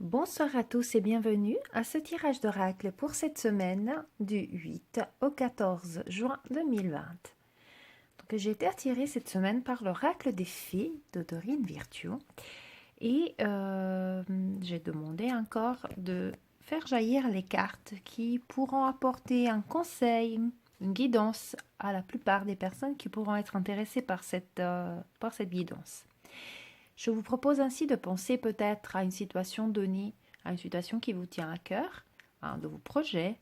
Bonsoir à tous et bienvenue à ce tirage d'oracle pour cette semaine du 8 au 14 juin 2020. Donc, j'ai été attirée cette semaine par l'oracle des fées de Dorine Virtue et j'ai demandé encore de faire jaillir les cartes qui pourront apporter un conseil, une guidance à la plupart des personnes qui pourront être intéressées par cette guidance. Je vous propose ainsi de penser peut-être à une situation donnée, à une situation qui vous tient à cœur, à un de vos projets,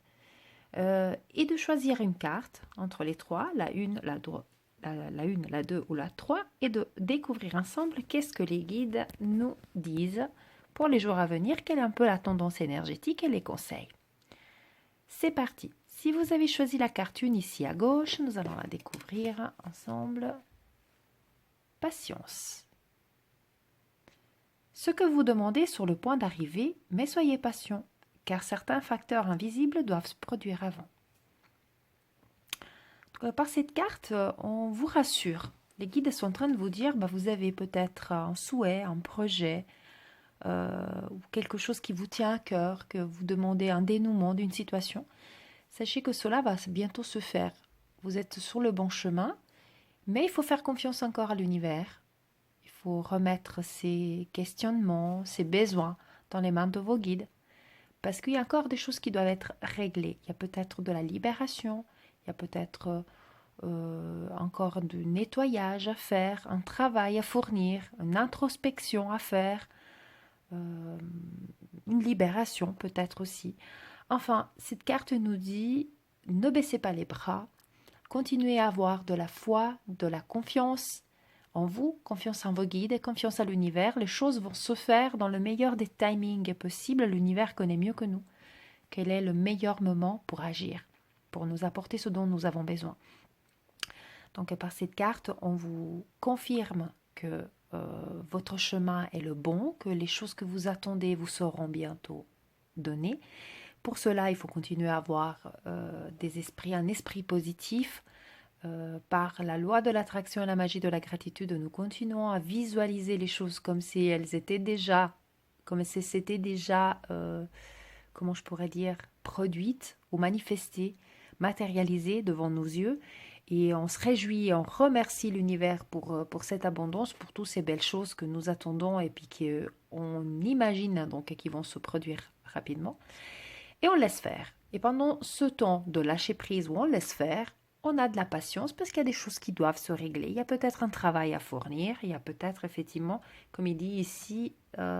et de choisir une carte entre les trois, la 1, la 2 ou la 3, et de découvrir ensemble qu'est-ce que les guides nous disent pour les jours à venir, quelle est un peu la tendance énergétique et les conseils. C'est parti. Si vous avez choisi la carte 1 ici à gauche, nous allons la découvrir ensemble. Patience. Ce que vous demandez est sur le point d'arriver, mais soyez patient, car certains facteurs invisibles doivent se produire avant. Donc, par cette carte, on vous rassure. Les guides sont en train de vous dire, vous avez peut-être un souhait, un projet, ou quelque chose qui vous tient à cœur, que vous demandez un dénouement d'une situation. Sachez que cela va bientôt se faire. Vous êtes sur le bon chemin, mais il faut faire confiance encore à l'univers. Il faut remettre ces questionnements, ces besoins dans les mains de vos guides. Parce qu'il y a encore des choses qui doivent être réglées. Il y a peut-être de la libération, il y a peut-être encore du nettoyage à faire, un travail à fournir, une introspection à faire, une libération peut-être aussi. Enfin, cette carte nous dit, ne baissez pas les bras, continuez à avoir de la foi, de la confiance en vous, confiance en vos guides et confiance à l'univers. Les choses vont se faire dans le meilleur des timings possibles. L'univers connaît mieux que nous quel est le meilleur moment pour agir, pour nous apporter ce dont nous avons besoin. Donc par cette carte, on vous confirme que votre chemin est le bon, que les choses que vous attendez vous seront bientôt données. Pour cela, il faut continuer à avoir un esprit positif. Par la loi de l'attraction et la magie de la gratitude, nous continuons à visualiser les choses comme si elles étaient déjà, comme si c'était déjà, comment je pourrais dire, produites ou manifestées, matérialisées devant nos yeux. Et on se réjouit, on remercie l'univers pour cette abondance, pour toutes ces belles choses que nous attendons et puis qu'on imagine donc qui vont se produire rapidement. Et on laisse faire. Et pendant ce temps de lâcher prise où on laisse faire, on a de la patience parce qu'il y a des choses qui doivent se régler. Il y a peut-être un travail à fournir, il y a peut-être effectivement, comme il dit ici,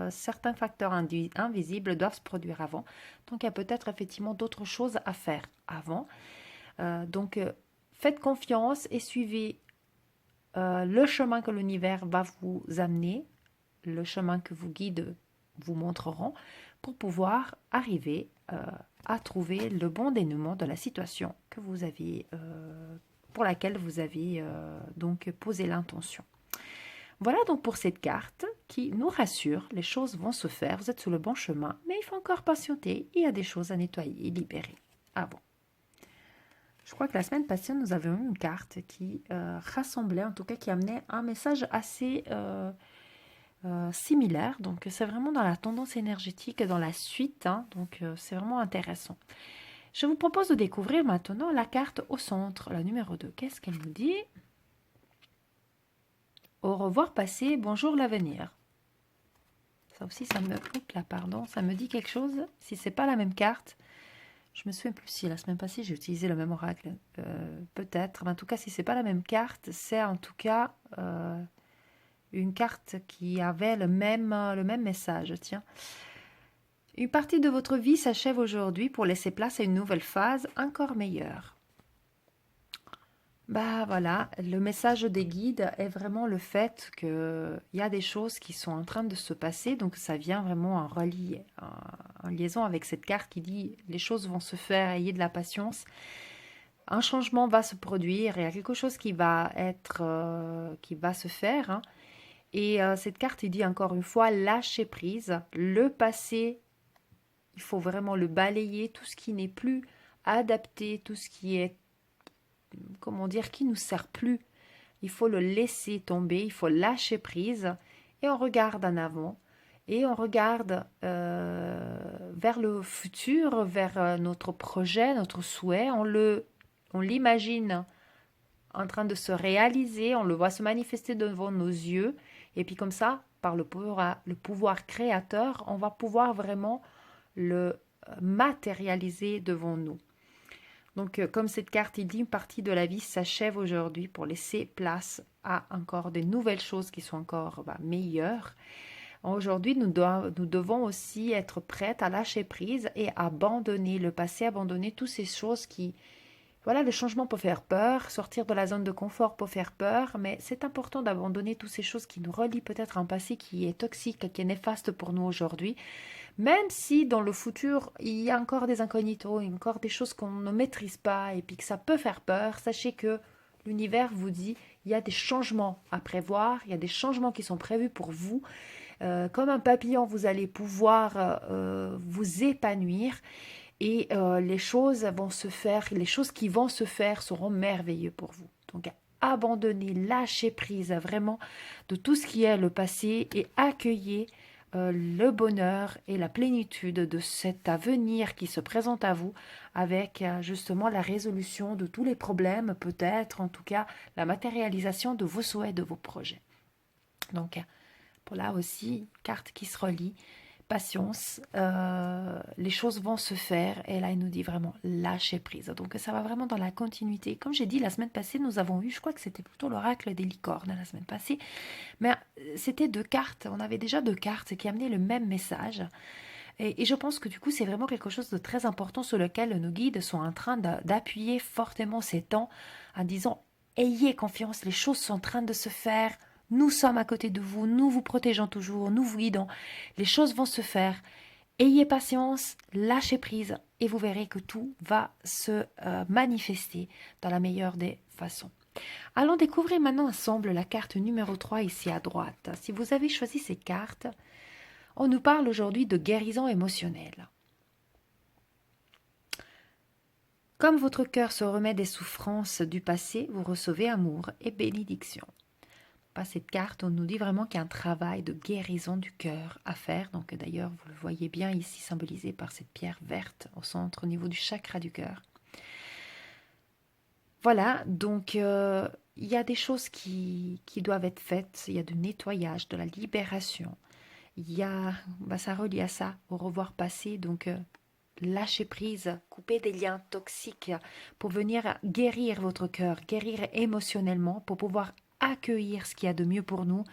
certains facteurs invisibles doivent se produire avant. Donc il y a peut-être effectivement d'autres choses à faire avant. Donc faites confiance et suivez le chemin que l'univers va vous amener, le chemin que vos guides vous montreront pour pouvoir arriver à trouver le bon dénouement de la situation que vous avez, pour laquelle vous avez donc posé l'intention. Voilà donc pour cette carte qui nous rassure, les choses vont se faire, vous êtes sur le bon chemin, mais il faut encore patienter, il y a des choses à nettoyer et libérer. Ah bon. Je crois que la semaine passée, nous avions eu une carte qui rassemblait, en tout cas qui amenait un message assez similaire. Donc c'est vraiment dans la tendance énergétique, dans la suite. Donc c'est vraiment intéressant. Je vous propose de découvrir maintenant la carte au centre, la numéro 2. Qu'est-ce qu'elle nous dit? Au revoir passé, bonjour l'avenir. Ça aussi, ça me... Oups là, pardon, ça me dit quelque chose. Si c'est pas la même carte, je me souviens plus si la semaine passée j'ai utilisé le même oracle. Peut-être, mais en tout cas, si c'est pas la même carte, c'est en tout cas une carte qui avait le même message. Tiens. Une partie de votre vie s'achève aujourd'hui pour laisser place à une nouvelle phase encore meilleure. Voilà, le message des guides est vraiment le fait qu'il y a des choses qui sont en train de se passer, donc ça vient vraiment en liaison avec cette carte qui dit les choses vont se faire, ayez de la patience. Un changement va se produire, il y a quelque chose qui va se faire. Et cette carte dit encore une fois, lâcher prise, le passé, il faut vraiment le balayer, tout ce qui n'est plus adapté, tout ce qui est comment dire, qui nous sert plus. Il faut le laisser tomber, il faut lâcher prise et on regarde en avant et on regarde vers le futur, vers notre projet, notre souhait, on l'imagine en train de se réaliser, on le voit se manifester devant nos yeux, et puis comme ça, par le pouvoir créateur, on va pouvoir vraiment le matérialiser devant nous. Donc, comme cette carte, il dit, une partie de la vie s'achève aujourd'hui pour laisser place à encore de nouvelles choses qui sont encore meilleures. Aujourd'hui, nous devons aussi être prêtes à lâcher prise et abandonner le passé, abandonner toutes ces choses qui... Voilà, le changement peut faire peur, sortir de la zone de confort peut faire peur, mais c'est important d'abandonner toutes ces choses qui nous relient peut-être à un passé qui est toxique, qui est néfaste pour nous aujourd'hui. Même si dans le futur, il y a encore des incognitos, il y a encore des choses qu'on ne maîtrise pas et puis que ça peut faire peur, sachez que l'univers vous dit, il y a des changements à prévoir, il y a des changements qui sont prévus pour vous. Comme un papillon, vous allez pouvoir vous épanouir et les choses vont se faire, les choses qui vont se faire seront merveilleuses pour vous. Donc, abandonnez, lâchez prise vraiment de tout ce qui est le passé et accueillez le bonheur et la plénitude de cet avenir qui se présente à vous avec justement la résolution de tous les problèmes, peut-être en tout cas la matérialisation de vos souhaits, de vos projets. Donc, pour là aussi, carte qui se relie, patience, les choses vont se faire et là il nous dit vraiment lâcher prise. Donc ça va vraiment dans la continuité. Comme j'ai dit la semaine passée, nous avons eu, je crois que c'était plutôt l'oracle des licornes la semaine passée, mais c'était 2 cartes, on avait déjà 2 cartes qui amenaient le même message. Et je pense que du coup c'est vraiment quelque chose de très important sur lequel nos guides sont en train d'appuyer fortement ces temps en disant ayez confiance, les choses sont en train de se faire. Nous sommes à côté de vous, nous vous protégeons toujours, nous vous guidons. Les choses vont se faire. Ayez patience, lâchez prise et vous verrez que tout va se manifester dans la meilleure des façons. Allons découvrir maintenant ensemble la carte numéro 3 ici à droite. Si vous avez choisi ces cartes, on nous parle aujourd'hui de guérison émotionnelle. Comme votre cœur se remet des souffrances du passé, vous recevez amour et bénédiction. Cette carte, on nous dit vraiment qu'il y a un travail de guérison du cœur à faire. Donc d'ailleurs, vous le voyez bien ici symbolisé par cette pierre verte au centre, au niveau du chakra du cœur. Voilà, donc il y a des choses qui doivent être faites. Il y a du nettoyage, de la libération. Il y a, ça relie à ça, au revoir passé. Donc lâcher prise, couper des liens toxiques pour venir guérir votre cœur, guérir émotionnellement, pour pouvoir accueillir ce qu'il y a de mieux pour nous,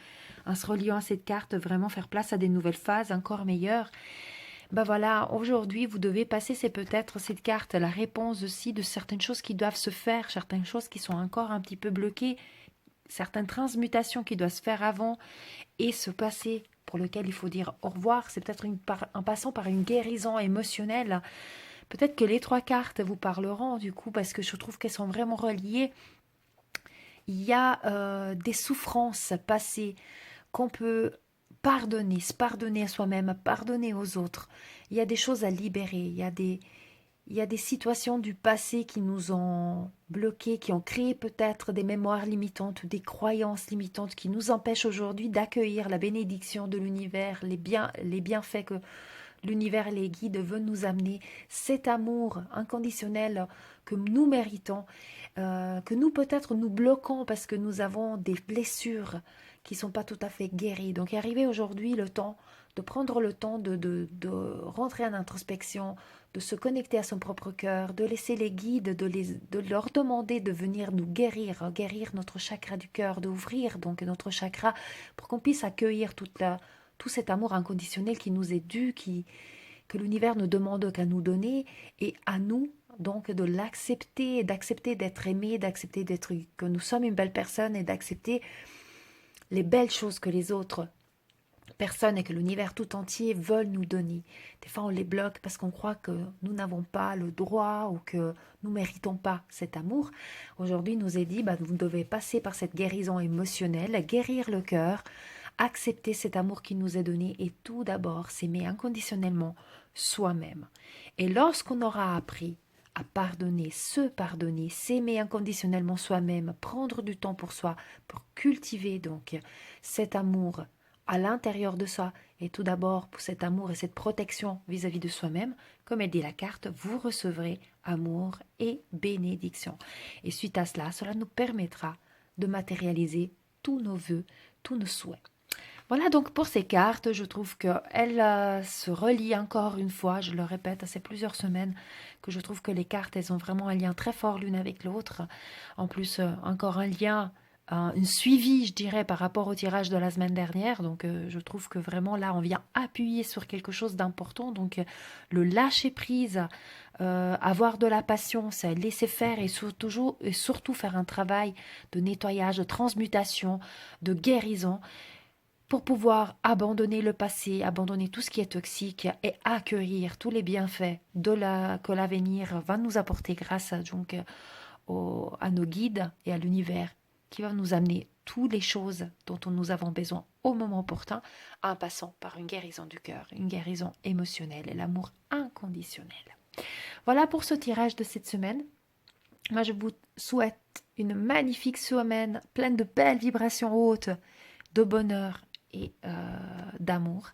en se reliant à cette carte, vraiment faire place à des nouvelles phases encore meilleures. Voilà, aujourd'hui, vous devez passer, c'est peut-être cette carte, la réponse aussi de certaines choses qui doivent se faire, certaines choses qui sont encore un petit peu bloquées, certaines transmutations qui doivent se faire avant et se passer, pour lequel il faut dire au revoir. C'est peut-être en passant par une guérison émotionnelle. Peut-être que les 3 cartes vous parleront du coup, parce que je trouve qu'elles sont vraiment reliées. Il y a des souffrances passées qu'on peut pardonner, se pardonner à soi-même, pardonner aux autres. Il y a des choses à libérer, il y a des situations du passé qui nous ont bloqués, qui ont créé peut-être des mémoires limitantes, des croyances limitantes qui nous empêchent aujourd'hui d'accueillir la bénédiction de l'univers, les bienfaits que l'univers et les guides veulent nous amener, cet amour inconditionnel que nous méritons, que nous peut-être nous bloquons parce que nous avons des blessures qui ne sont pas tout à fait guéries. Donc est arrivé aujourd'hui le temps de prendre le temps de rentrer en introspection, de se connecter à son propre cœur, de laisser les guides, de leur demander de venir nous guérir notre chakra du cœur, d'ouvrir donc notre chakra pour qu'on puisse accueillir tout cet amour inconditionnel qui nous est dû, que l'univers ne demande qu'à nous donner, et à nous donc de l'accepter, d'accepter d'être aimé, d'accepter que nous sommes une belle personne et d'accepter les belles choses que les autres personnes et que l'univers tout entier veulent nous donner. Des fois on les bloque parce qu'on croit que nous n'avons pas le droit ou que nous ne méritons pas cet amour. Aujourd'hui il nous est dit, vous devez passer par cette guérison émotionnelle, guérir le cœur, accepter cet amour qui nous est donné et tout d'abord s'aimer inconditionnellement soi-même. Et lorsqu'on aura appris à pardonner, s'aimer inconditionnellement soi-même, prendre du temps pour soi, pour cultiver donc cet amour à l'intérieur de soi. Et tout d'abord, pour cet amour et cette protection vis-à-vis de soi-même, comme elle dit la carte, vous recevrez amour et bénédiction. Et suite à cela, cela nous permettra de matérialiser tous nos vœux, tous nos souhaits. Voilà donc pour ces cartes, je trouve qu'elles se relient encore une fois, je le répète, c'est plusieurs semaines que je trouve que les cartes, elles ont vraiment un lien très fort l'une avec l'autre. En plus, encore un lien, un suivi, je dirais, par rapport au tirage de la semaine dernière. Donc, je trouve que vraiment là, on vient appuyer sur quelque chose d'important. Donc, le lâcher prise, avoir de la patience, laisser faire et surtout faire un travail de nettoyage, de transmutation, de guérison pour pouvoir abandonner le passé, abandonner tout ce qui est toxique et accueillir tous les bienfaits que l'avenir va nous apporter grâce donc, à nos guides et à l'univers qui va nous amener toutes les choses dont nous avons besoin au moment opportun en passant par une guérison du cœur, une guérison émotionnelle et l'amour inconditionnel. Voilà pour ce tirage de cette semaine. Moi, je vous souhaite une magnifique semaine pleine de belles vibrations hautes, de bonheur et d'amour.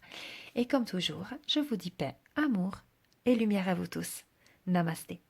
Et comme toujours, je vous dis paix, amour et lumière à vous tous. Namasté.